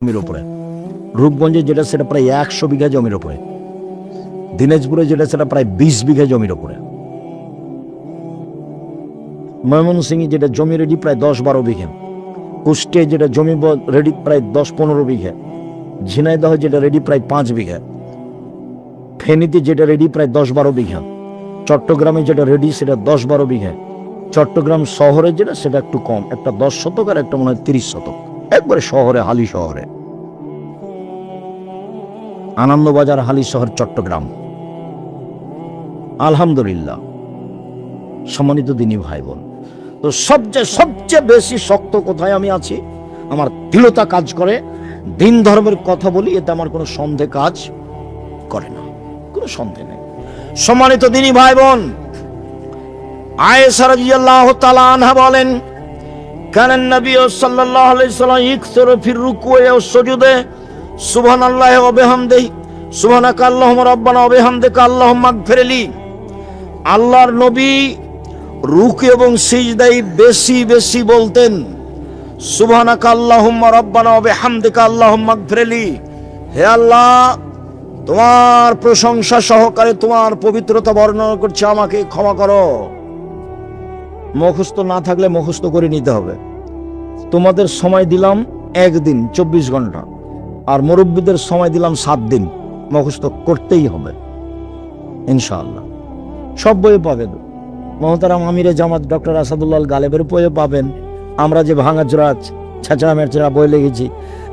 জমির উপরে, রূপগঞ্জে যেটা সেটা প্রায় 100 বিঘা জমির উপরে, দিনাজপুরে যেটা সেটা প্রায় 20 বিঘা জমির উপরে, ময়মনসিংহে যেটা জমি রেডি প্রায় 10-12 বিঘা, কুষ্টিয়া যেটা জমি রেডি প্রায় 10-15 বিঘা, ঝিনাইদহ যেটা রেডি প্রায় 5 বিঘা, ফেনীতে যেটা রেডি প্রায় 10-12 বিঘা, চট্টগ্রামে যেটা রেডি সেটা 10-12 বিঘা, চট্টগ্রাম শহরে যেটা সেটা একটু কম, একটা 10 শতক আর একটা মনে হয় 30 শতক, একবারে শহরে, হালি শহরে, আনন্দবাজার হালি শহর চট্টগ্রাম। আলহামদুলিল্লাহ। সম্মানিত দিনী ভাই বোন, তো সবচেয়ে বেশি শক্ত কোথায় আমি আছি, আমার দৃঢ়তা কাজ করে, দিন ধর্মের কথা বলি, এতে আমার কোনো সন্দেহ কাজ করে না, কোনো সন্দেহ নেই। সম্মানিত দিনী ভাই বোন, আয়েশা রাদিয়াল্লাহু তাআলা আনহা বলেন, কানান নবী সাল্লাল্লাহু আলাইহি ওয়াসাল্লাম ইকসুরু ফির রুকুই ওয়াস সুজুদে সুবহানাল্লাহি ওয়া বিহামদিহি সুবহানাকা আল্লাহুম্মা রাব্বানা ওয়া বিহামদিকা আল্লাহুম্মা আগফিরলি। আল্লাহর নবী রুকু এবং সিজদায় বেশি বেশি বলতেন সুবহানাকা আল্লাহুম্মা রাব্বানা ওয়া বিহামদিকা আল্লাহুম্মা আগফিরলি। হে আল্লাহ, তোমার প্রশংসা সহকারে তোমার পবিত্রতা বর্ণনা করছে, আমাকে ক্ষমা করো। মুখস্থ না থাকলে মুখস্থ করে নিতে হবে। তোমাদের সময় দিলাম 1 দিন 24 ঘন্টা, আর মুরব্বীদের সময় দিলাম 7 দিন, মুখস্থ করতেই হবে ইনশাআল্লাহ। সব বইয়ে পাবেন, মহতারাম আমিরে জামাত ডক্টর আসাদুল্লাহ গালেবের বইয়ে পাবেন। আমরা যে ভাঙাচোরা ছেঁচড়া মেচড়া বই লিখেছি,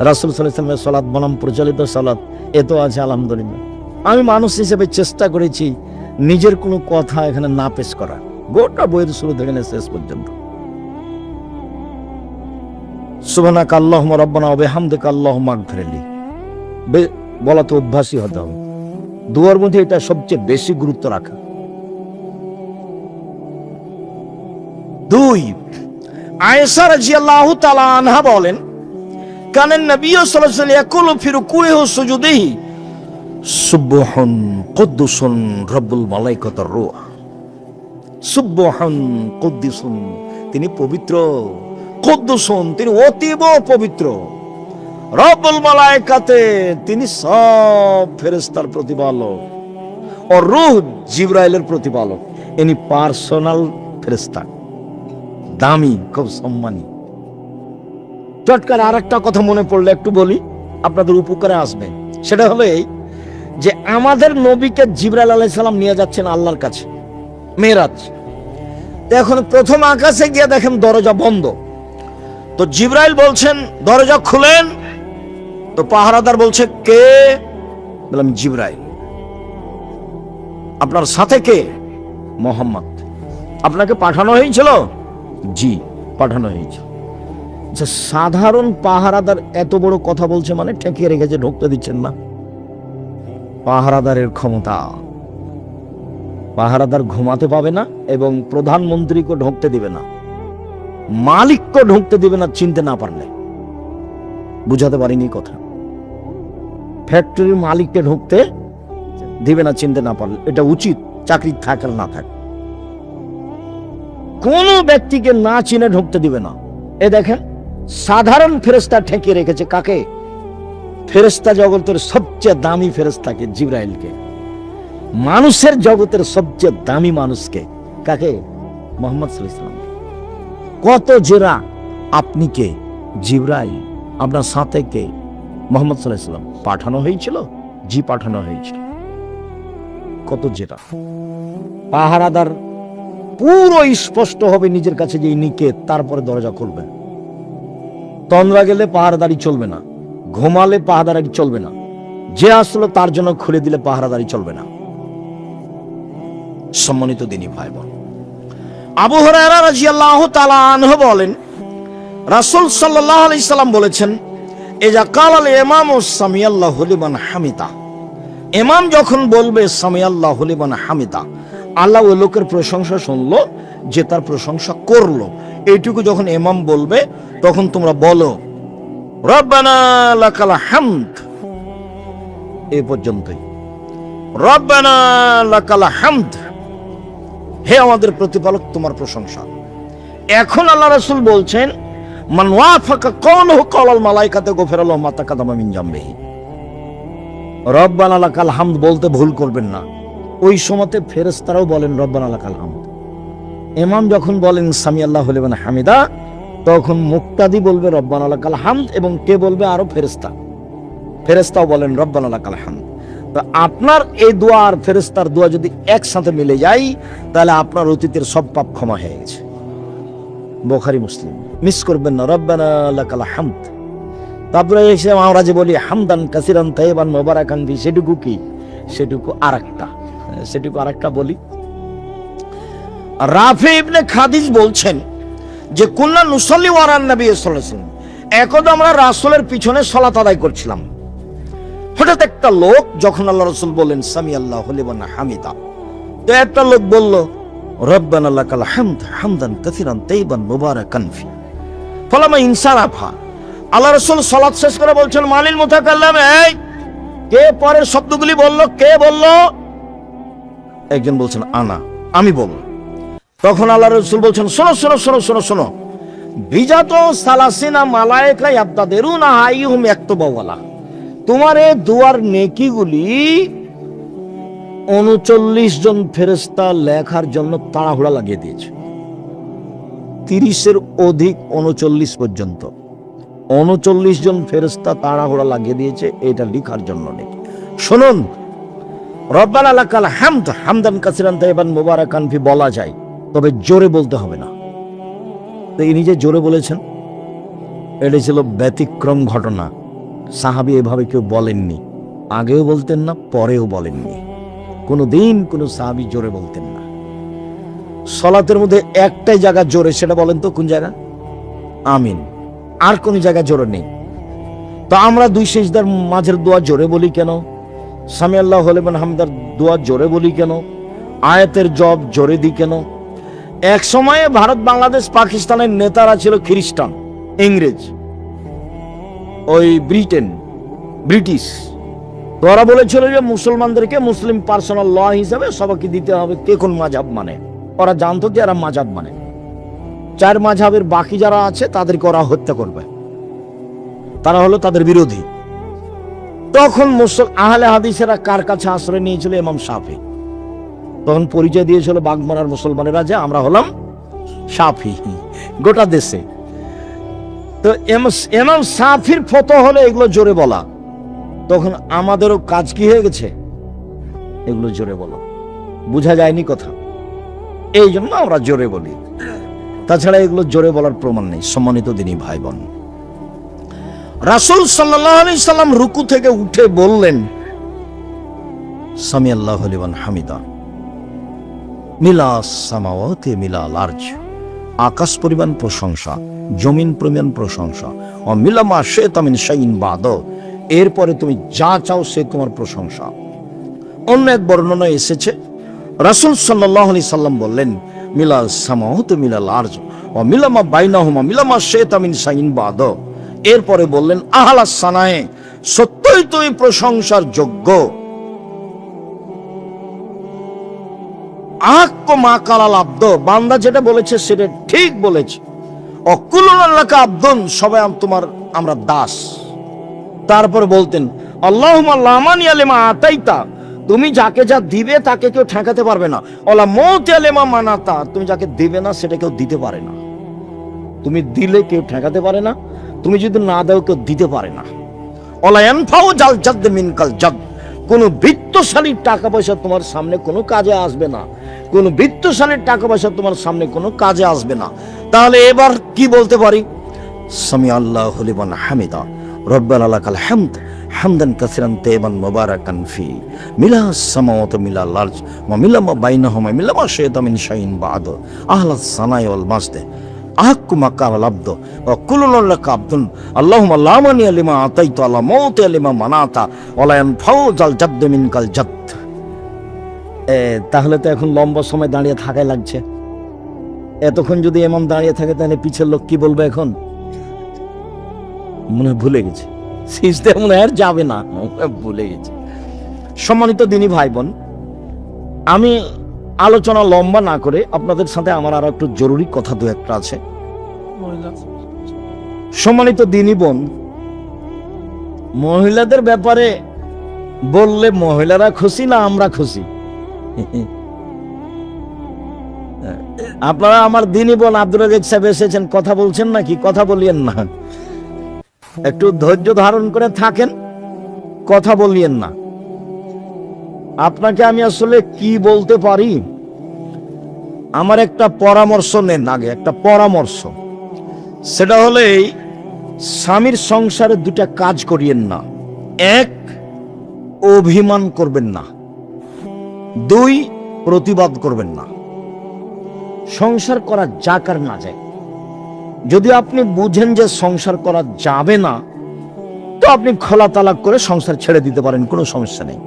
রাসূল সাল্লাল্লাহু আলাইহি ওয়াসাল্লামের সালাত বনাম প্রচলিত সালাত, এ তো আছে আলহামদুলিল্লাহ। আমি মানুষ হিসেবে চেষ্টা করেছি নিজের কোনো কথা এখানে না পেশ করা, গোটা বইয়ের শুরু থেকে শেষ পর্যন্ত। সুবহানাকা আল্লাহুম্মা রাব্বানা ওয়া বিহামদিকা আল্লাহুম্মা আগফিরলি বলা তো অভ্যাসই হতে হবে। দুয়ার মধ্যে এটা সবচেয়ে বেশি গুরুত্ব রাখা। 2, আয়েশা রাদিয়াল্লাহু তাআলা আনহা বলেন, কানান নবী সাল্লাল্লাহু আলাইহি ওয়াসাল্লাম ইয়াকুলু ফি রুকুইহি ওয়া সুজুদিহি সুবহান কুদ্দুসুন রাব্বুল মালাইকাতির রূহ। সুবহান কুদ্দুসুন, তিনি পবিত্র, কুদ্দুসুন, তিনি অতীব পবিত্র, রব্বুল মালাইকাতে, তিনি সব ফেরেশতার প্রতিপালক, ও রূহ জিবরাইলের প্রতিপালক। ইনি পার্সোনাল ফেরেশতা, দামি, খুব সম্মানী। চটকার আরেকটা কথা মনে পড়লে একটু বলি, আপনাদের উপকারে আসবে। সেটা হলো এই যে আমাদের নবীকে জিবরাইল আলাইহিস সালাম নিয়ে যাচ্ছেন আল্লাহর কাছে মেরাজ। এখন প্রথম আকাশে গিয়ে দেখেন দরজা বন্ধ, তো জিবরাইল বলছেন দরজা খুলেন, তো পাহারাদার বলছে কে? বললাম জিবরাইল। আপনার সাথে কে? মোহাম্মদ। আপনাকে পাঠানো হয়েছিল? জি, পাঠানো হয়েছিল। সাধারণ পাহারাদার এত বড় কথা বলছে মানে ঠেকিয়ে রেখেছে, ঢুকতে দিচ্ছেন না। পাহারাদারের ক্ষমতা, পাহারাদার ঘুমাতে পাবে না এবং প্রধানমন্ত্রীকে ঢুকতে দিবে না, মালিককে ঢুকতে দিবে না চিনতে না পারলে। বুঝাতে পারিনি কথা? ফ্যাক্টরির মালিককে ঢুকতে দিবে না চিনতে না পারলে, এটা উচিত, চাকরি থাক আর না থাক। কোন ব্যক্তিকে না চিনে ঢুকতে দিবে না। এ দেখেন সাধারণ ফেরেশতা ঠেকিয়ে রেখেছে কাকে? ফেরেশতা জগতের সবচেয়ে দামি ফেরেশতাকে, জিবরাইলকে। মানুষের জগতের সবচেয়ে দামি মানুষকে, কাকে? মুহাম্মদ সাল্লাল্লাহু আলাইহি ওয়াসাল্লাম। কত জেরা, আপনি কে? জিবরাইল। আপনার সাথে কে? মুহাম্মদ সাল্লাল্লাহু আলাইহি ওয়াসাল্লাম। পাঠানো হয়েছিল? জি, পাঠানো হয়েছিল। কত জেরা। পাহারাদার পুরো স্পষ্ট হবে নিজের কাছে যে ইনি কে, তারপরে দরজা খুলবে। তন্দ্রা গেলে পাহারাদারি চলবে না, ঘুমালে পাহারাদারি চলবে না, যে আসলো তার জন্য খুলে দিলে পাহারাদারি চলবে না। সম্মানিত দিনী ভাই বোন, আবু হুরায়রা রাদিয়াল্লাহু তাআলা আনহু বলেন, রাসূল সাল্লাল্লাহু আলাইহি সাল্লাম বলেছেন, ইজা কালাল ইমামু সামিয়াল্লাহু লিমান হামিদা, ইমাম যখন বলবে সামিয়াল্লাহু লিমান হামিদা, আল্লাহ ওই লোকের প্রশংসা শুনলো যে তার প্রশংসা করলো, এইটুকু যখন ইমাম বলবে তখন তোমরা বলো রব্বানা লাকাল হামদ। এই পর্যন্তই, রব্বানা লাকাল হামদ, হে আমাদের প্রতিপালক তোমার প্রশংসা। এখন আল্লাহ রাসূল বলছেন মান ওয়াফাকা কওলুহু কওলাল মালাইকাতি গফিরা লাহু মা তাকাদ্দামা মিন জামবিহি। রব্বানা লাকাল হামদ বলতে ভুল করবেন না। ওই সময়তে ফেরেশতারাও বলেন রব্বানা লাকাল হামদ। ইমাম যখন বলেন সামি আল্লাহু লিমান হামিদা, তখন মুক্তাদি বলবে রব্বানা লাকাল হামদ, এবং কে বলবে? আরো ফেরেশতাও বলেন রব্বানা লাকাল হামদ। তো আপনার এই দোয়া আর ফেরেশতার দোয়া যদি একসাথে মিলে যায়, তাহলে আপনার অতীতের সব পাপ ক্ষমা হয়ে গেছে। বুখারী মুসলিম, মিস করবেন না। রব্বানা লাকাল হামদ। তারপরে এসে আমরা যে বলি হামদান কাসিরান তাইয়িবান মুবারাকান ফি, সেটুকু কি? সেটুকু আরেকটা বলি। রাফি ইবনে খাদিজ বলছেন যে কুল্লা নুসাল্লি ওয়ারান নবী সাল্লাল্লাহু আলাইহি ওয়াসাল্লাম, একদা আমরা রাসূলের পিছনে সালাত আদায় করছিলাম। হঠাৎ একটা লোক, যখন আল্লাহ রাসূল বললেন সামি আল্লাহু লিমান হামিদা, তো একটা লোক বলল রব্বানা লাকাল হামদ হামদান কাসিরান তাইয়িবান মুবারাকান ফি। ফালামা ইনসারাফা, আল্লাহ রাসূল সালাত শেষ করে বলছেন মালিল মুতাকাল্লিম, এই কে পরের শব্দগুলি বলল? কে বলল? একজন বলছেন আমি বলব। তখন আল্লাহ রাসূল বলছেন শোনো, বিজাত সালাসিনা মালায়েকা ইয়াবতাদিরুনা আইয়ুহুম ইয়াকতুবুহা। তোমার এই দুয়ার নেকিগুলি 39 জন ফেরেশতা লেখার জন্য তাড়াহুড়া লাগিয়ে দিয়েছে। 30-এর অধিক 39 পর্যন্ত 39 জন ফেরেশতা তাড়াহুড়া লাগিয়ে দিয়েছে এটা লেখার জন্য নেকি। শুনুন, রব্বানা লাকাল হামদ হামদান কাসিরান তাইয়িবান মুবারাকান ফি বলা যায়, তবে জোরে বলতে হবে না। তো ইনি যে জোরে বলেছেন, এটা ছিল ব্যতিক্রম ঘটনা। সাহাবী এভাবে কেউ বলেননি, আগেও বলতেন না, পরেও বলেননি। কোনোদিন কোনো সাহাবী জোরে বলতেন না। সালাতের মধ্যে একটাই জায়গা জোরে, সেটা বলেন তো কোন জায়গা? আমিন। আর কোন জায়গা জোরে নেই। তো আমরা দুই সিজদার মাঝের দোয়া জোরে বলি কেন? সামি আল্লাহু লিমান হামিদার দোয়া জোরে বলি কেন? আয়াতের জব জোরে দিই কেন? এক সময়ে ভারত, বাংলাদেশ, পাকিস্তানের নেতারা ছিল খ্রিস্টান, ইংরেজ, ওই ব্রিটিশ। তো ওরা বলেছিল যে মুসলমানদেরকে মুসলিম পার্সোনাল ল হিসাবে সবাইকে দিতে হবে কে কোন মাযহাব মানে। ওরা জানতো যে এরা মাযহাব মানে, 4 মাযহাবের বাকি যারা আছে তাদেরকে ওরা হত্যা করবে, তারা হলো তাদের বিরোধী। তখন আহলে হাদিসেরা কার কাছে আশ্রয় নিয়েছিল? ইমাম শাফি। তখন পরিচয় দিয়েছিল বাগমারার মুসলমানেরা যে আমরা হলাম শাফি গোটা দেশে। তো ইমাম শাফির ফতোয়া হলো এগুলো জোরে বলা। তখন আমাদেরও কাজ কি হয়ে গেছে? এগুলো জোরে বলো। বুঝা যায়নি কথা, এই জন্য আমরা জোরে বলি। তাছাড়া এগুলো জোরে বলার প্রমাণ নেই। সম্মানিত দিনী ভাই বোন, রাসূল সাল্লাল্লাহু আলাইহি সাল্লাম রুকু থেকে উঠে বললেন সামি আল্লাহু লিমান হামিদা মিলা সামাওয়াতি মিলাল আরজ, আকাশ পরিমাণ প্রশংসা, জমিন পরিমাণ প্রশংসা, ও মিলামা শাইতা মিন শাইইন বাদ, এরপরে তুমি যা চাও সে তোমার প্রশংসা। অন্য এক বর্ণনায় এসেছে রাসূল সাল্লাল্লাহু আলাইহি সাল্লাম বললেন মিলাল সামাওয়াতি মিলাল আরজ ও মিলামা বাইনাহুমা মিলামা শাইতা মিন শাইইন বাদ। এরপরে বললেন আহলা সানায়ে, সত্যই তুমি প্রশংসার যোগ্য। বান্দা যেটা বলেছে সেটা ঠিক বলেছে। অকুল্লাকা আব্দুন, সবাই আমরা দাস। তারপরে বলতেন আল্লাহুম্মা লা মানিয়া লিমা আতাইতা, তুমি যাকে যা দিবে তাকে কেউ ঠেকাতে পারবে না। ওয়ালা মুতিয়া লিমা মানাতা, তুমি যাকে দিবে না সেটা কেউ দিতে পারে না। তুমি দিলে কেউ ঠেকাতে পারে না, তুমি যদি না দাও কেউ দিতে পারে না। ওয়ালা ইয়ানফাউ জাল জাদ মিনকাল জাদ, কোন বৃত্তশালীর টাকা পয়সা তোমার সামনে কোনো কাজে আসবে না। কোন বৃত্তশালীর টাকা পয়সা তোমার সামনে কোনো কাজে আসবে না। তাহলে এবার কি বলতে পারি? সামি আল্লাহু লিমান হামিদা রব্বানা লাকাল হামদ হামদান কাসিরান তাইয়িবান মুবারাকান ফি মিলাস সামাওয়াতি মিলাল আরজ ওয়া মিলামা বাইনাহুমা মিলামা শাইতা মিন শাইইন বাদ আহলাস সানাই ওয়াল মাজদ আহকু মাকাল আব্দ ওয়া কুল্লুন লাকা আব্দুন আল্লাহুম্মা লা মানিয়া লিমা আতাইতা ওয়া লা মুতিয়া লিমা মানাতা ওয়া লা ইয়ানফাউ জাল জাদ মিনকাল জাদ। তাহলে তো এখন লম্বা সময় দাঁড়িয়ে থাকাই লাগছে। এতক্ষণ যদি এমন দাঁড়িয়ে থাকে তাহলে পিছের লোক কি বলবে? এখন মনে ভুলে গেছে, সিজদে মনে আর যাবে না, ভুলে গেছে। সম্মানিত দিনী ভাই বোন, আমি আলোচনা লম্বা না করে আপনাদের সাথে আমার আরো একটু জরুরি কথা দু একটা আছে। সম্মানিত দিনী বোন, মহিলাদের ব্যাপারে বললে মহিলারা খুশি না আমরা খুশি? আপনারা আমার দিনী বোন আব্দুল রাজ্জাক সাহেব এসেছেন, কথা বলছেন নাকি? কথা বলিয়েন না, একটু ধৈর্য ধারণ করে থাকেন, কথা বলিয়েন না। আপনাকে আমি আসলে কি বলতে পারি, আমার একটা পরামর্শ নেন আগে, একটা পরামর্শ। সেটা হলে স্বামীর সংসারে দুটা কাজ করিয়েন না। এক, অভিমান করবেন না। দুই, প্রতিবাদ করবেন না। সংসার করা যাক আর না যায়, যদি আপনি বুঝেন যে সংসার করা যাবে না, তো আপনি খোলা তালাক করে সংসার ছেড়ে দিতে পারেন, কোনো সমস্যা নেই।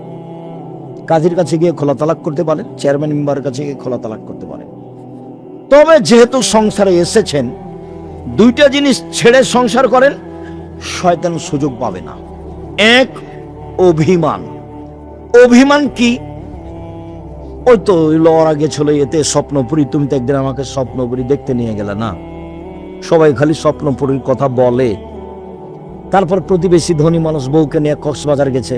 কাজীর কাছে গিয়ে খোলা তালাক করতে পারেন, চেয়ারম্যান মেম্বারের কাছে গিয়ে খোলা তালাক করতে পারেন। তবে যেহেতু সংসারে এসেছেন, দুইটা জিনিস ছেড়ে সংসার করেন, শয়তান সুযোগ পাবে না। এক, অভিমান। অভিমান কি? ওই তো লওয়ার আগে ছিল এতে স্বপ্নপুরী, তুমি তো একদিন আমাকে স্বপ্নপুরী দেখতে নিয়ে গেলে না। সবাই খালি স্বপ্নপুরীর কথা বলে। তারপর প্রতিবেশী ধনী মানুষ বউকে নিয়ে কক্সবাজার গেছে,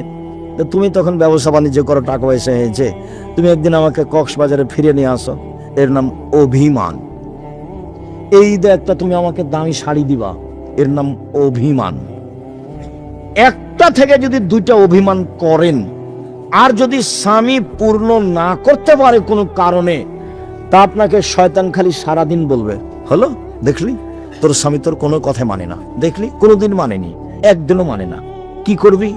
তো তুমি তখন ব্যবসা বাণিজ্য করো, টাকা পয়সা হয়েছে, তুমি একদিন আমাকে কক্সবাজারে ফিরে নিয়ে আসো, এর নাম অভিমান। এই ঈদে একটা তুমি আমাকে দামি শাড়ি দিবা, এর নাম অভিমান। একটা থেকে যদি দুইটা অভিমান করেন, আর যদি স্বামী পূর্ণ না করতে পারে কোনো কারণে, তা আপনাকে শয়তান খালি সারাদিন বলবে, হলো দেখলি তোর স্বামী তোর কোনো কথা মানে না, দেখলি কোনোদিন মানেনি, একদিনও মানে না, কি করবি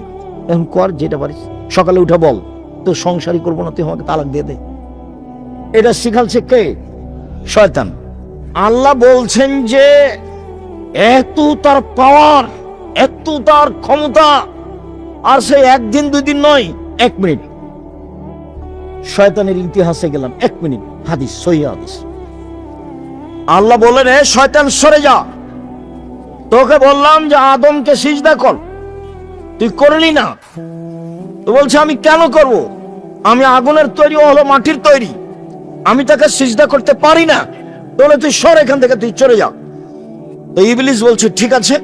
এখন কর যেটা পারিস, সকালে উঠে বল তো সংসারই করবো না, তুই আমাকে তালাক দিয়ে দে। এটা শিখালছে কে? শয়তান। আল্লাহ বলছেন যে এত তার পাওয়ার, এত তার ক্ষমতা, আর সে একদিন দুই দিন নয়, 1 মিনিট। শয়তানের ইতিহাসে গেলাম, 1 মিনিট, হাদিস, সহিহ হাদিস। আল্লাহ বলেন, এ শয়তান সরে যা, তোকে বললাম যে আদমকে সিজদা কর, তুই করলি না। তো বলছে আমি কেন করব? আমি আগুনের তৈরি, ও হলো মাটির তৈরি, আমি তাকে সিজদা করতে পারি না। বলে তুই সর এখান থেকে, তুই চলে যা। তো ইবলিস বলছে ঠিক আছে,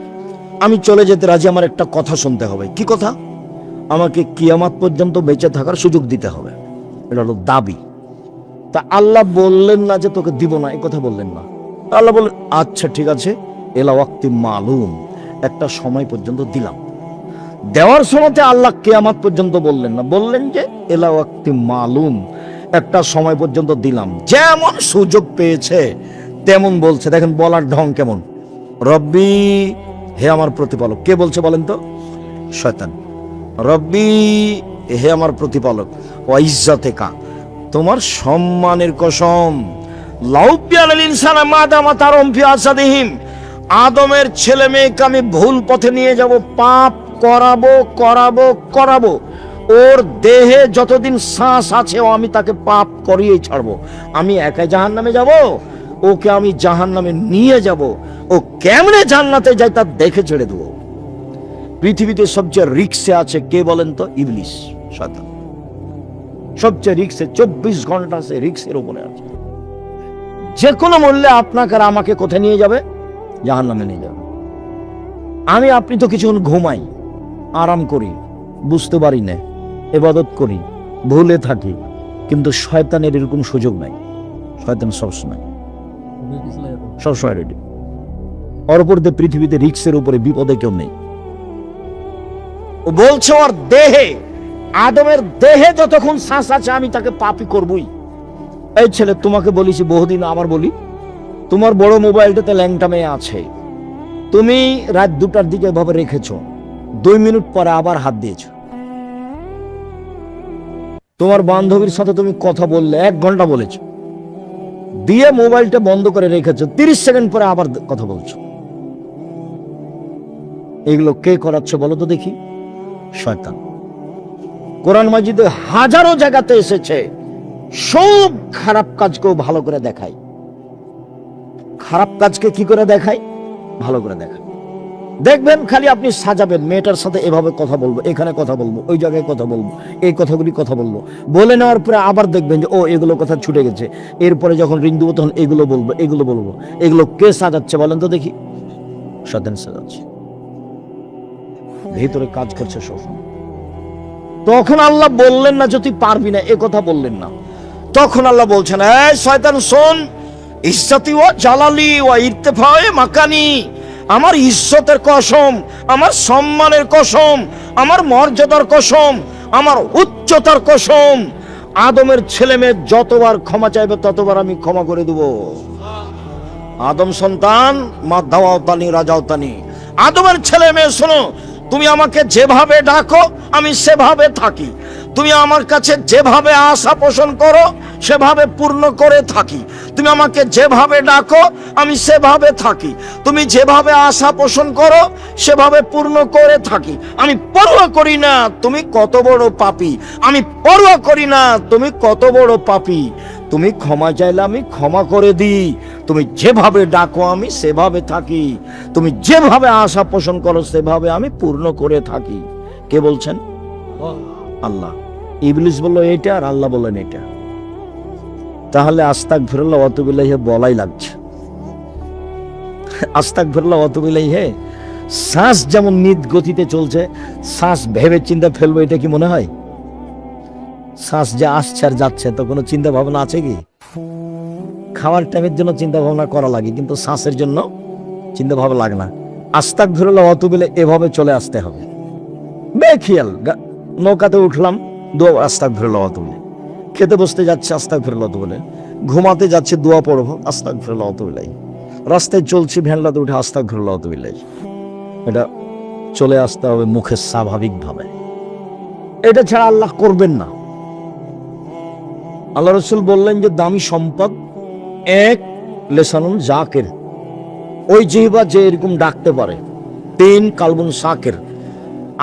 আমি চলে যেতে রাজি, আমার একটা কথা শুনতে হবে। কি কথা? আমাকে কিয়ামত পর্যন্ত বেঁচে থাকার সুযোগ দিতে হবে, এটা হলো দাবি। তা আল্লাহ বললেন না যে তোকে দিব না, এই কথা বললেন না। আল্লাহ বললেন আচ্ছা ঠিক আছে, এলা ওয়াক্তি মালুম, একটা সময় পর্যন্ত দিলাম। দেওয়ার সময়তে আল্লাহ কিয়ামত পর্যন্ত বললেন না, বললেন যে এলা ওয়াক্তি মালুম, একটা সময় পর্যন্ত দিলাম। যেমন সুযোগ পেয়েছে তেমন বলছে। দেখেন বলার ঢং কেমন, রব্বি, হে আমার প্রতিপালক। কে বলছে বলেন তো? শয়তান। রব্বি, হে আমার প্রতিপালক, ওয়াইজ্জাতে কা, তোমার সম্মানের কসম, লাউবিয়াল ইনসানা মাদামা তারুম ফি আসাদিহিম, আদমের ছেলে মেয়েকে আমি ভুল পথে নিয়ে যাব, পাপ করাবো করাবো করাবো, ওর দেহে যতদিন শ্বাস আছে আমি তাকে পাপ করিয়েই ছাড়বো। আমি একাই জাহান্নামে যাব, ওকে আমি জাহান্নামে নিয়ে যাব, ও কেমনে জান্নাতে যায় তা দেখে ছেড়ে দেবো। পৃথিবীতে সবচেয়ে রিক্সে আছে কে বলেন তো? ইবলিস, শয়তান। সবচেয়ে রিক্সে, 24 ঘন্টা সে রিক্সের উপরে আছে। যে কোনো মূল্যে আপনাকে আর আমাকে কোথায় নিয়ে যাবে? জাহান্নামে নিয়ে যাবে। আপনি তো কিছুক্ষণ ঘুমাই, আরাম করি, বুঝতে পারি না, ইবাদত করি, ভুলে থাকি, কিন্তু শয়তানের এরকম সুযোগ নাই। শয়তান সবসময় রেডি। ওর উপর দিয়ে পৃথিবীতে রিক্সের উপরে বিপদে কেউ নেই। ও বলছে ওর দেহে, আদমের দেহে যতক্ষণ শ্বাস আছে আমি তাকে পাপী করবই। এই ছেলে, তোমাকে বলিছি বহুদিন, আবার বলি, তোমার বড় মোবাইলটাতে ল্যাংটা মেয়ে আছে, তুমি রাত 2টার দিকে এভাবে রেখেছো, 2 মিনিট পরে আবার হাত দিয়েছো। তোমার বান্ধবীর সাথে তুমি কথা বললে, 1 ঘন্টা বলেছো, দিয়ে মোবাইলটা বন্ধ করে রেখেছো, 30 সেকেন্ড পরে আবার কথা বলছো। এগুলো কে করাচ্ছে বলো তো দেখি? শয়তান। কোরআন মাজিদে হাজারো জায়গাতে এসেছে, সব খারাপ কাজকেও ভালো করে দেখায়। খারাপ কাজকে কি করে দেখায়? ভালো করে দেখায়। দেখবেন খালি আপনি সাজাবেন, মেয়েটার সাথে এভাবে কথা বলবো, এখানে কথা বলবো, ওই জায়গায় কথা বলবো, এই কথাগুলি কথা বলবো, বলে নেওয়ার পরে আবার দেখবেন যে ও এগুলো কথা ছুটে গেছে, এরপরে যখন রিং দেবো তখন এগুলো বলবো, এগুলো বলবো। এগুলো কে সাজাচ্ছে বলেন তো দেখি? সেন্টেন্সে যাচ্ছে, ভিতরে কাজ করছে সব। তখন আল্লাহ বললেন না যে তুই পারবি না, এ কথা বললেন না। তখন আল্লাহ বলছেন, এই শয়তান শোন, ইজ্জতি ওয়া জালালি ওয়া ইরতিফায়ে মাকানি, আমার ইজ্জতের কসম, আমার সম্মানের কসম, আমার মর্যাদার কসম, আমার উচ্চতার কসম, আদমের ছেলে মেয়ে যতবার ক্ষমা চাইবে ততবার আমি ক্ষমা করে দেব। আদম সন্তান মা দাওয়াতানি রাজাওতানি, আদমের ছেলে মেয়ে শোনো, তুমি আমাকে যেভাবে ডাকো আমি সেভাবে থাকি, তুমি আমার কাছে যেভাবে আশা পোষণ করো সেভাবে পূর্ণ করে থাকি, তুমি আমাকে যেভাবে ডাকো আমি সেভাবে থাকি, তুমি যেভাবে আশা পোষণ করো সেভাবে পূর্ণ করে থাকি। আমি পরোয়া করি না তুমি কত বড় পাপী, আমি পরোয়া করি না তুমি কত বড় পাপী, তুমি ক্ষমা চাইলে আমি ক্ষমা করে দিই, তুমি যেভাবে ডাকো আমি সেভাবে থাকি, তুমি যেভাবে আশা পোষণ করো সেভাবে আমি পূর্ণ করে থাকি। কে বলছেন? আল্লাহ। ইবলিস বলল এটা, আর আল্লাহ বললেন এটা। তাহলে আস্তাগফিরুল্লাহ ওয়া আতুবু ইলাইহি বলাই লাগছে। আস্তাগফিরুল্লাহ ওয়া আতুবু ইলাইহি, শ্বাস যেমন নিত গতিতে চলছে, শ্বাস ভেবে চিন্তা ফেলবো, এটা কি মনে হয়? শ্বাস যে আসছে আর যাচ্ছে, তো কোনো চিন্তা ভাবনা আছে কি? খাওয়ার টাইমের জন্য চিন্তা ভাবনা করা লাগে, কিন্তু শ্বাসের জন্য চিন্তা ভাবনা লাগে না। আস্তাগফিরুল্লাহ ওয়া আতুবু ইলাইহি এভাবে চলে আসতে হবে, বেখিয়াল। নৌকাতে উঠলাম, দোয়া আস্তাগফিরুল্লাহ ওয়া আতুবু ইলাইহি, খেতে বসতে যাচ্ছে আস্তাগফিরুল্লাহ ওয়া আতুবু ইলাইহি, ঘুমাতে যাচ্ছে দোয়া পড়বো আস্তাগফিরুল্লাহ ওয়া আতুবু ইলাইহি, রাস্তায় চলছি ভ্যানলাতে উঠে আস্তাগফিরুল্লাহ ওয়া আতুবু ইলাইহি। এটা চলে আসতে হবে মুখে স্বাভাবিকভাবে, এটা ছাড়া আল্লাহ করবেন না। আল্লাহ রাসূল বললেন যে দামি সম্পদ এক লিসানুন জাকির, ওই জিহ্বা যে এরকম ডাকতে পারে। তিন কালবুন শাকির,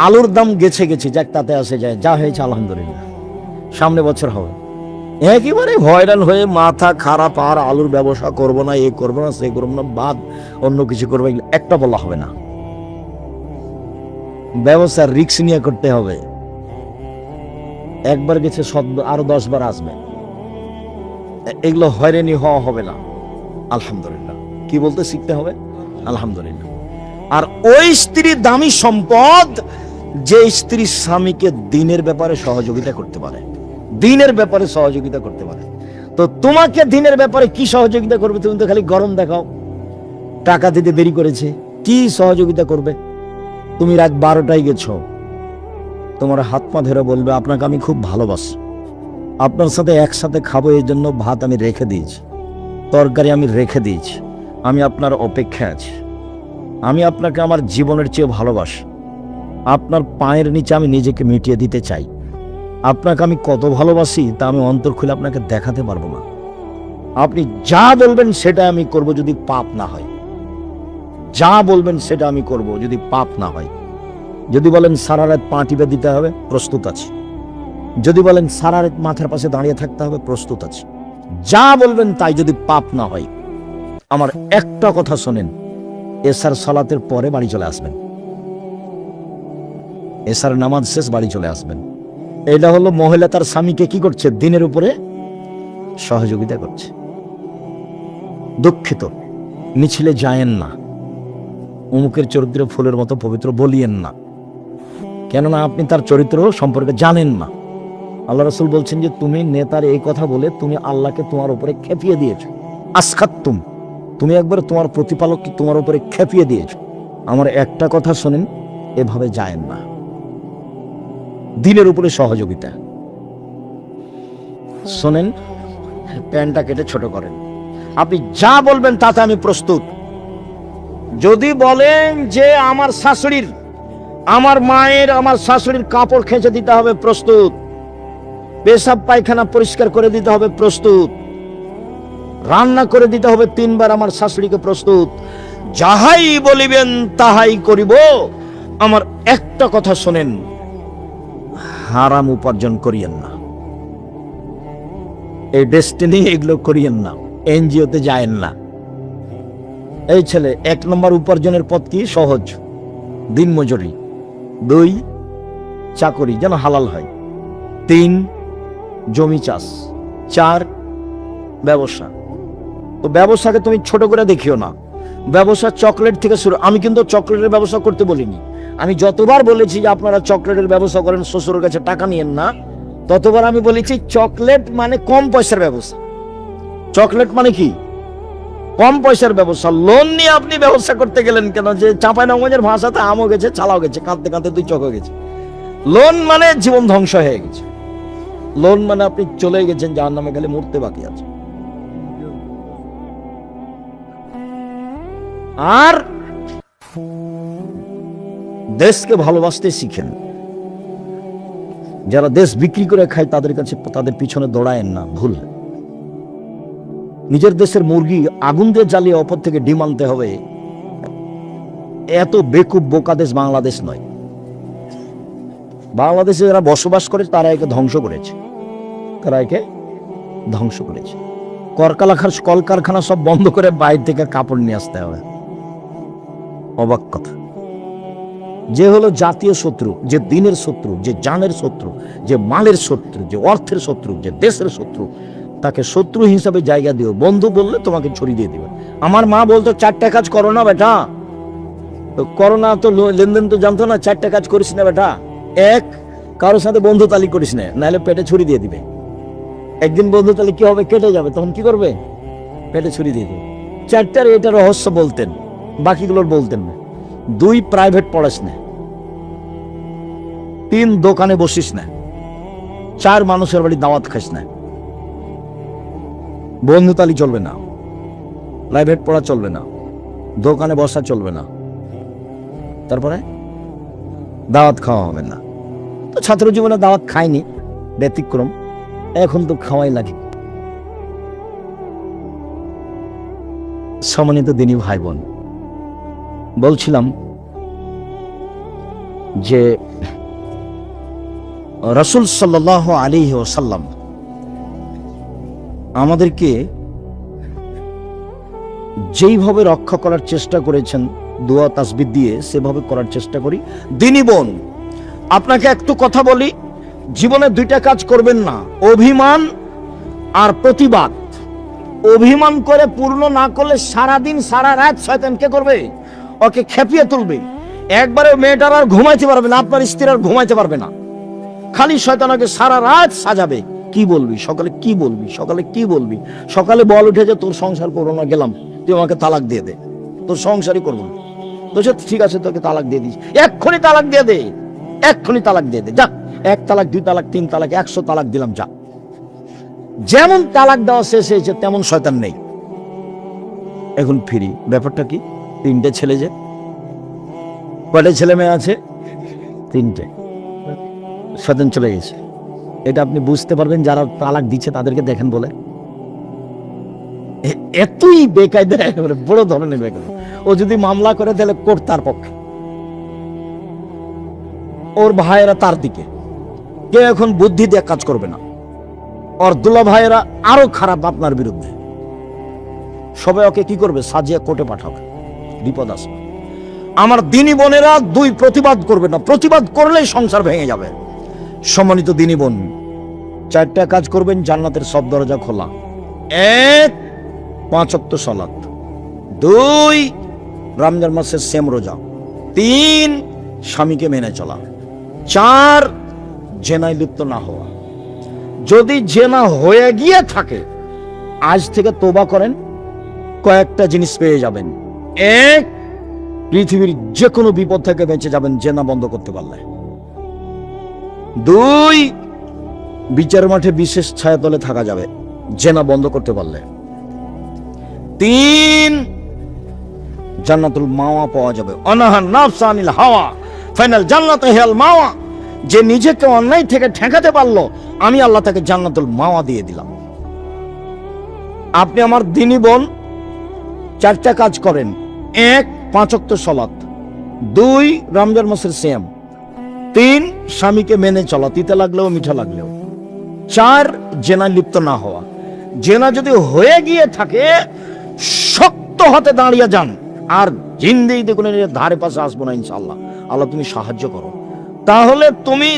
আলুর দাম গেছে যাক তাতে আসে যায়, যা হয়েছে আলহামদুলিল্লাহ, সামনে বছর হবে। একেবারে হয়রান হয়ে মাথা খারাপ, আর আলুর ব্যবসা করবো না, এ করবো না, সে করবো না, বাদ অন্য কিছু করবো, একটা বলা হবে না। ব্যবসা রিস্ক নিয়ে করতে হবে, একবার গেছে আরো 10 বার আসবে, এগুলো হয়রানি হওয়া হবে না। আলহামদুলিল্লাহ, কি বলতে শিখতে হবে? আলহামদুলিল্লাহ। আর ওই স্ত্রী দামি সম্পদ যে স্ত্রী স্বামীকে দিনের ব্যাপারে সহযোগিতা করতে পারে, দিনের ব্যাপারে সহযোগিতা করতে পারে। তো তোমাকে দিনের ব্যাপারে কি সহযোগিতা করবে? তুমি তো খালি গরম দেখাও, টাকা দিতে দেরি করেছে, কি সহযোগিতা করবে? তুমি রাত 12টায় গেছো, তোমার হাত পা ধরে বলবে আপনাকে আমি খুব ভালোবাসি, আপনার সাথে একসাথে খাবো, এই জন্য ভাত আমি রেখে দিয়েছি, তরকারি আমি রেখে দিয়েছি, আমি আপনার অপেক্ষায় আছি, আমি আপনাকে আমার জীবনের চেয়ে ভালোবাসি, আপনার পায়ের নিচে আমি নিজেকে মিটিয়ে দিতে চাই, আপনাকে আমি কত ভালোবাসি তা আমি অন্তর খুলে আপনাকে দেখাতে পারবো না, আপনি যা বলবেন সেটা আমি করব যদি পাপ না হয়, যা বলবেন সেটা আমি করব যদি পাপ না হয়। যদি বলেন সারা রাত পা টিপে দিতে হবে, প্রস্তুত আছি। যদি বলেন সারা রাত মাথার পাশে দাঁড়িয়ে থাকতে হবে, প্রস্তুত আছি। যা বলবেন তাই, যদি পাপ না হয়। আমার একটা কথা শোনেন, এশার সালাতের পরে বাড়ি চলে আসবেন, এশার নামাজ শেষ বাড়ি চলে আসবেন। এটা হলো মহিলা তার স্বামীকে কি করছে? দিনের উপরে সহযোগিতা করছে। দুঃখিত, মিছিলে যায়েন না, অমুকের চরিত্র ফুলের মতো পবিত্র বলিয়েন না, কেননা আপনি তার চরিত্র সম্পর্কে জানেন না। আল্লাহ রাসূল বলছেন যে তুমি নেতার এই কথা বলে তুমি আল্লাহকে তোমার উপরে খেপিয়ে দিয়েছো। আসখাত্তুম, তুমি একবার তোমার প্রতিপালককে তোমার উপরে খেপিয়ে দিয়েছো। আমার একটা কথা শোনেন, এভাবে যায়েন না। দিনের উপরে সহযোগিতা। শোনেন, প্যান্টটা কেটে ছোট করেন, আপনি যা বলবেন তাতে আমি প্রস্তুত। যদি বলেন যে আমার শাশুড়ির, আমার মায়ের, আমার শাশুড়ির কাপড় খেঁচে দিতে হবে, প্রস্তুত। পেশাব পায়খানা পরিষ্কার করে দিতে হবে, প্রস্তুত। রান্না করে দিতে হবে 3 বার আমার শাশুড়িকে, প্রস্তুত। যাহাই বলিবেন তাহাই করিব। আমার একটা কথা শোনেন, হারাম উপার্জন করিয়েন না, এই ডেস্টিনি এগুলো করিয়েন না, এনজিওতে যায়েন না। এই ছেলে 1 নম্বর উপার্জনের পথ কি? সহজ, দিন মজুরি। 2 চাকরি, যেন হালাল হয়। 3 জমি চাষ। 4 ব্যবসা। তো ব্যবসাকে তুমি ছোট করে দেখিও না, ব্যবসা চকলেট থেকে শুরু। আমি কিন্তু চকলেটের ব্যবসা করতে বলিনি। আমি যতবার বলেছি যে আপনারা চকলেটের ব্যবসা করেন, শ্বশুরের কাছে টাকা নিয়েন না, ততবার আমি বলেছি চকলেট মানে কম পয়সার ব্যবসা। চকলেট মানে কি? কম পয়সার ব্যবসা। লোন নিয়ে আপনি ব্যবসা করতে গেলেন কেন? যে চাঁপাইনবাবগঞ্জের ভাষাতে আমও গেছে, চালাও গেছে, কাঁদতে কাঁদতে 2 চক হয়ে গেছে। লোন মানে জীবন ধ্বংস হয়ে গেছে। লোন মানে আপনি চলে গেছেন জাহান্নামে, গেলে মরতে বাকি আছে। আর দেশকে ভালোবাসতে শিখেন। যারা দেশ বিক্রি করে খায় তাদের কাছে, তাদের পিছনে দৌড়ায়েন না, ভুল। নিজের দেশের মুরগি আগুন দিয়ে জ্বালিয়ে অপর থেকে ডিম আনতে হবে, এত বেকুব বোকা দেশ বাংলাদেশ নয়। বাংলাদেশে যারা বসবাস করে তারা একে ধ্বংস করেছে, তারা একে ধ্বংস করেছে। কলকারখানা সব বন্ধ করে বাইরে থেকে কাপড় নিয়ে আসতে হবে। অবাক কথা। যে হলো জাতীয় শত্রু, যে দিনের শত্রু, যে জানের শত্রু, যে মালের শত্রু, যে অর্থের শত্রু, যে দেশের শত্রু, তাকে শত্রু হিসাবে জায়গা দিও। বন্ধু বললে তোমাকে ছড়িয়ে দিয়ে দিবে। আমার মা বলতো 4টা কাজ করো না বেটা। করোনা তো লেনদেন তো জানতো না, 4টা কাজ করিস না বেটা। 1, কারোর সাথে বন্ধু তালিক করিস না, নাহলে পেটে ছুরি দিয়ে দিবে। একদিন বন্ধু তালিক কি হবে, কেটে যাবে, তখন কি করবে? পেটে ছুরি দিয়ে দিবে। 4টার এটা রহস্য বলতেন, বাকিগুলোর বলতেন না। 2, প্রাইভেট পড়াস না। 3, দোকানে বসিস না। 4, মানুষের বাড়ি দাওয়াত খাস না। বন্ধু তালি চলবে না, প্রাইভেট পড়া চলবে না, দোকানে বসা চলবে না, তারপরে দাওয়াত খাওয়া হবে না। তো ছাত্র জীবনে দাওয়াত খাইনি, ব্যতিক্রম। এখন তো খাওয়াই লাগে। সম্মানিত দিনী ভাই বোন, বলছিলাম যে রাসূল সাল্লাল্লাহু আলাইহি ওয়াসাল্লাম আমাদেরকে যেইভাবে রক্ষা করার চেষ্টা করেছেন দোয়া তাসবিহ দিয়ে, সেভাবে করার চেষ্টা করি। দিনী বোন, আপনাকে একটু কথা বলি, জীবনে 2টা কাজ করবেন না, অভিমান আর প্রতিবাদ। অভিমান করে পূর্ণ না করলে সারাদিন সারা রাত শয়তান কে করবে? ওকে খেপিয়ে তুলবে। একবারে মেয়েটার আর ঘুমাইতে পারবে না, আপনার স্ত্রী আর ঘুমাইতে পারবে না। খালি শয়তান ওকে সারা রাত সাজাবে। কি বলবি সকালে, কি বলবি সকালে, কি বলবি সকালে? বল উঠে যে তোর সংসার করবো না, গেলাম, তুই আমাকে তালাক দিয়ে দে, তোর সংসারই করবো না। তো ঠিক আছে, তোকে তালাক দিয়ে দিস, এক্ষুনি তালাক দিয়ে দে, এক্ষুনি তালাক দিয়ে দে, যা। 1 তালাক, 2 তালাক, 3 তালাক, 100 তালাক দিলাম, যা। যেমন তালাক দেওয়া শেষ হয়েছে তেমন শয়তান নেই। এখন ফিরি, ব্যাপারটা কি? 3টে ছেলে, যে কয়টা ছেলে মেয়ে আছে? 3টে। শয়তান চলে গেছে। এটা আপনি বুঝতে পারবেন যারা তালাক দিচ্ছে তাদেরকে দেখেন বলে। এতই বেকায়দা, বড় ধরনের বেকায়দা। ও যদি মামলা করে তাহলে কোর্ট তার পক্ষে, ওর ভাইয়েরা তার দিকে, কেউ এখন বুদ্ধি দিয়ে কাজ করবে না। ওর দুলা ভাইয়েরা আরো খারাপ আপনার বিরুদ্ধে। সবাই ওকে কি করবে? সাজিয়া কোর্টে পাঠাবে, বিপদ আছে। আমার দিনী বোনেরা 2, প্রতিবাদ করবে না। প্রতিবাদ করলেই সংসার ভেঙে যাবে। সম্মানিত দিনী বোন, 4টা কাজ করবেন, জান্নাতের সব দরজা খোলা। 1, 5 ওয়াক্ত সালাত। 2, রমজান মাসের সেম রোজা। 3, স্বামীকে মেনে চলা। 4, জেনায় লিপ্ত না হওয়া। যদি জেনা হয়ে গিয়ে থাকে, আজ থেকে তওবা করেন, কয়েকটা জিনিস পেয়ে যাবেন। 1, পৃথিবীর যে কোনো বিপদ থেকে বেঁচে যাবেন জেনা বন্ধ করতে পারলে। 2, বিচার মাঠে বিশেষ ছায়াতলে থাকা যাবে জেনা বন্ধ করতে পারলে। 3, জান্নাতুল মাওয়া পাওয়া যাবে। অনাহান নাফসা আনিল হাওয়া ফাইনাল জান্নাতে হিয়াল মাওয়া। যে নিজেকে অন্যায় থেকে ঠেকাতে পারলো, আমি আল্লাহ তাকে জান্নাতুল মাওয়া দিয়ে দিলাম। আপনি আমার দিনী বোন, 4টা কাজ করেন। 1, 5 ওয়াক্ত সালাত। 2, রমজান মাসের সিয়াম। 3, স্বামীকে মেনে চলা, তিতা লাগলেও মিঠা লাগলেও। 4, জেনা লিপ্ত না হওয়া। জেনা যদি হয়ে গিয়ে থাকে, শক্ত হাতে দাঁড়িয়ে যান, আর জিন্দেগি দেখুন ধারে পাশে আসবো না ইনশাআল্লাহ। আল্লাহ তুমি সাহায্য করো, তাহলে তুমি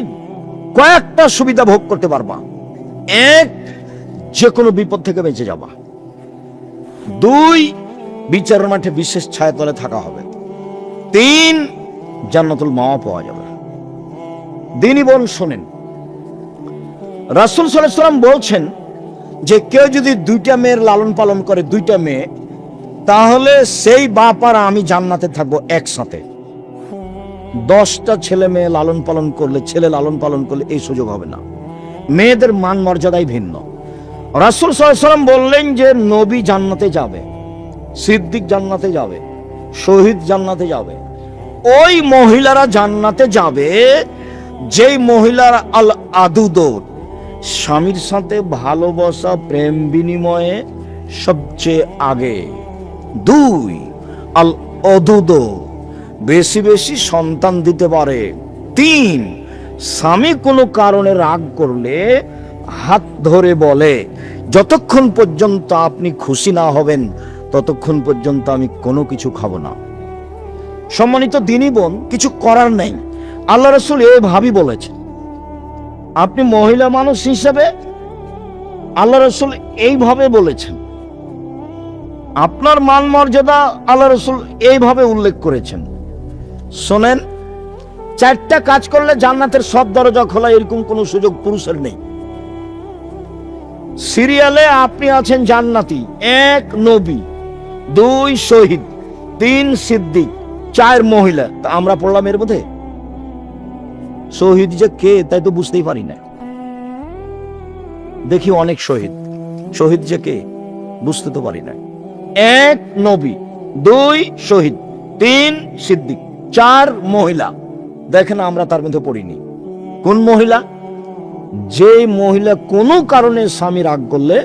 কয়েকটা সুবিধা ভোগ করতে পারবা। 1, যে কোনো বিপদ থেকে বেঁচে যাবা। 2, বিচারের মাঠে বিশেষ ছায়াতলে থাকা হবে। 3, জান্নাতুল মাওয়া পাওয়া যাবে। দিনই বোন শোনেন, রাসূল সাল্লাল্লাহু আলাইহি ওয়াসাল্লাম বলছেন যে কেউ যদি 2টা মেয়ের লালন পালন করে, 2টা মেয়ে, তাহলে সেই বাপ আর আমি জান্নাতে থাকবো একসাথে। 10টা ছেলে মেয়ে লালন পালন করলে, ছেলে লালন পালন করলে এই সুযোগ হবে না। মেয়েদের মান মর্যাদাই ভিন্ন। রাসূল সাল্লাল্লাহু আলাইহি ওয়াসাল্লাম বললেন যে নবী জান্নাতে যাবে, সিদ্দিক জান্নাতে যাবে, শহীদ জান্নাতে যাবে। ওই মহিলারা জান্নাতে যাবে যেই মহিলারা আল আদুদ, স্বামীর সাথে ভালোবাসা প্রেম বিনিময়ে সবচেয়ে আগে। 2, আল অদুদ, বেশি বেশি সন্তান দিতে পারে। 3, স্বামী কোনো কারণে রাগ করলে হাত ধরে বলে, যতক্ষণ পর্যন্ত আপনি খুশি না হবেন ততক্ষণ পর্যন্ত আমি কোনো কিছু খাবো না। সম্মানিত দিনী বোন, কিছু করার নেই, আল্লাহ রাসূল এইভাবেই বলেছেন। আপনি মহিলা মানুষ হিসেবে আল্লাহ রাসূল এইভাবে বলেছেন। আপনার মান মর্যাদা আল্লাহ রাসূল এইভাবে উল্লেখ করেছেন। শোনেন, 4টা কাজ করলে জান্নাতের সব দরজা খোলা, এরকম কোনো সুযোগ পুরুষের নেই। সিরিয়ালে আপনি আছেন জান্নাতি। 1, নবী, 2, শহীদ, 3, সিদ্দিক, 4, মহিলা। তা আমরা পড়লাম এর মধ্যে শহীদ যে কে তাই তো বুঝতেই পারি না। দেখি অনেক শহীদ, শহীদ যে কে বুঝতে তো পারি না। 1, নবী, 2, শহীদ, 3, সিদ্দিক, 4, মহিলা। দেখেন আমরা তার মধ্যে পড়িনি। কোন মহিলা? যে মহিলা কোনো কারণে স্বামী রাগ করলে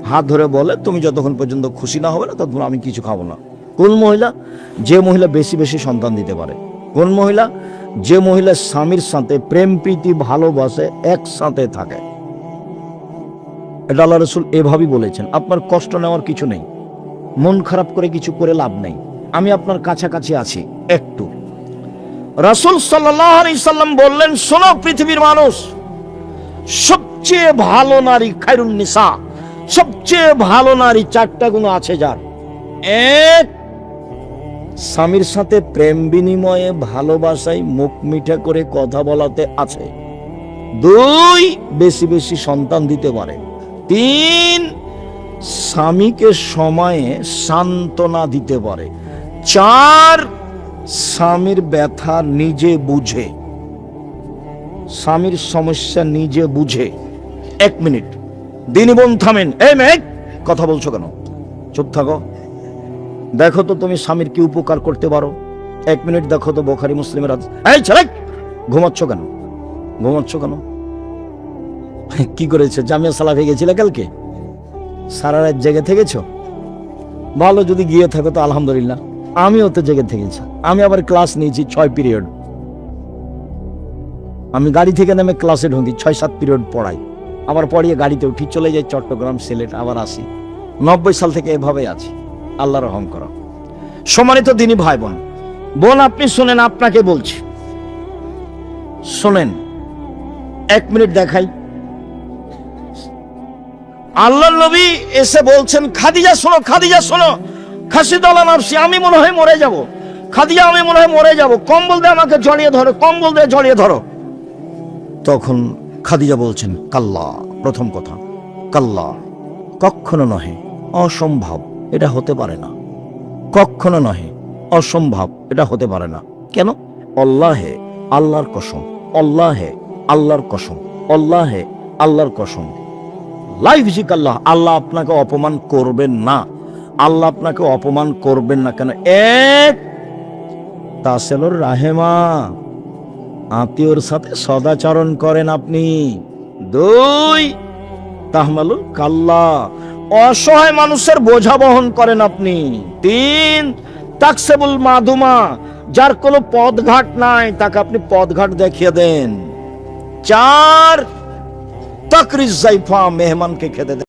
হাত ধরে বলে, তুমি যতক্ষণ পর্যন্ত খুশি না হবে না ততক্ষণ আমি কিছু খাবো না। কোন মহিলা? যে মহিলা বেশি বেশি সন্তান দিতে পারে। কোন মহিলা? যে মহিলা স্বামীর সাথে প্রেম প্রীতি ভালোবাসে, একসাথে থাকে। এটা আল্লাহ রাসূল এভাবেই বলেছেন। আপনার কষ্ট নেওয়ার কিছু নেই, মন খারাপ করে কিছু করে লাভ নেই। আমি আপনার কাছাকাছি আছি একটু। রাসূল সাল্লাল্লাহু আলাইহি সাল্লাম বললেন, শোনো পৃথিবীর মানুষ, সবচেয়ে ভালো নারী খায়রুন নিসা, সবচেয়ে ভালো নারী 4টা গুণ আছে যার। 1, স্বামীর সাথে প্রেম বিনিময়ে ভালোবাসায় মুখ মিঠা করে কথা বলাতে আছে। 2, বেশি বেশি সন্তান দিতে পারে। 3, স্বামীকে সময়ে সান্ত্বনা দিতে পারে। 4, স্বামীর ব্যথা নিজে বুঝে, স্বামীর সমস্যা নিজে বুঝে। 1 মিনিট, দিনী বোন থামেন। এই মেয়ে, কথা বলছো কেন? চুপ থাকো। দেখো তো তুমি স্বামীর কি উপকার করতে পারো। 1 মিনিট দেখো তো বুখারী মুসলিমের হাদিস। এই ছেলে, ঘুমাচ্ছ কেন? ঘুমাচ্ছ কেন? কি করেছে? জামিয়া সালাফে গেছিলে কালকে? সারা রাত জেগে থেকেছ? ভালো, যদি গিয়ে থাকো তো আলহামদুলিল্লাহ। আমিও তো জেগে থেকেছি। আমি আবার ক্লাস নিয়েছি 6 পিরিয়ড। আমি গাড়ি থেকে নেমে ক্লাসে ঢুকি, 6-7 পিরিয়ড পড়াই, আবার পড়িয়ে গাড়িতে উঠি, চলে যাই চট্টগ্রাম, সিলেট, আবার আসি। 90 সাল থেকে এভাবে আছি। আল্লাহ রহম করো। সম্মানিত দিনী ভাই বোন, বোন আপনি শোনেন, আপনাকে বলছি, শোনেন। 1 মিনিট দেখাই। আল্লাহর নবী এসে বলছেন, খাদিজা শোনো, খাদিজা শোনো, খাসিদালা নাফসি, আমি মনে হয় মরে যাব। খাদিজা, আমি মনে হয় মরে যাব, কম্বল দিয়ে আমাকে জড়িয়ে ধরো, কম্বল দিয়ে জড়িয়ে ধরো। তখন খাদিজা বলছেন, কাল্লা, প্রথম কথা কাল্লা, কখনো নহে, অসম্ভব, এটা হতে পারে না। কখনো নহে, অসম্ভব, এটা হতে পারে না। কেন? আল্লাহে, আল্লাহর কসম, আল্লাহে, আল্লাহর কসম, আল্লাহে, আল্লাহর কসম, লাইফজিক আল্লাহ, আল্লাহ আপনাকে অপমান করবেন না, আল্লাহ আপনাকে অপমান করবেন না। কেন? 1, তাসেলুর রাহেমা, আত্মীয়র সাথে সদাচরণ করেন আপনি। 2, তাহমালুল কাল্লা, অসহায় মানুষের বোঝা বহন করেন আপনি। 3, তাকসেবুল মাদুমা, যার কোনো পথঘাট নাই তাকে আপনি পথঘাট দেখিয়ে দেন। 4, তাকরিজ জাইফা, মেহমানকে খেতে দেন।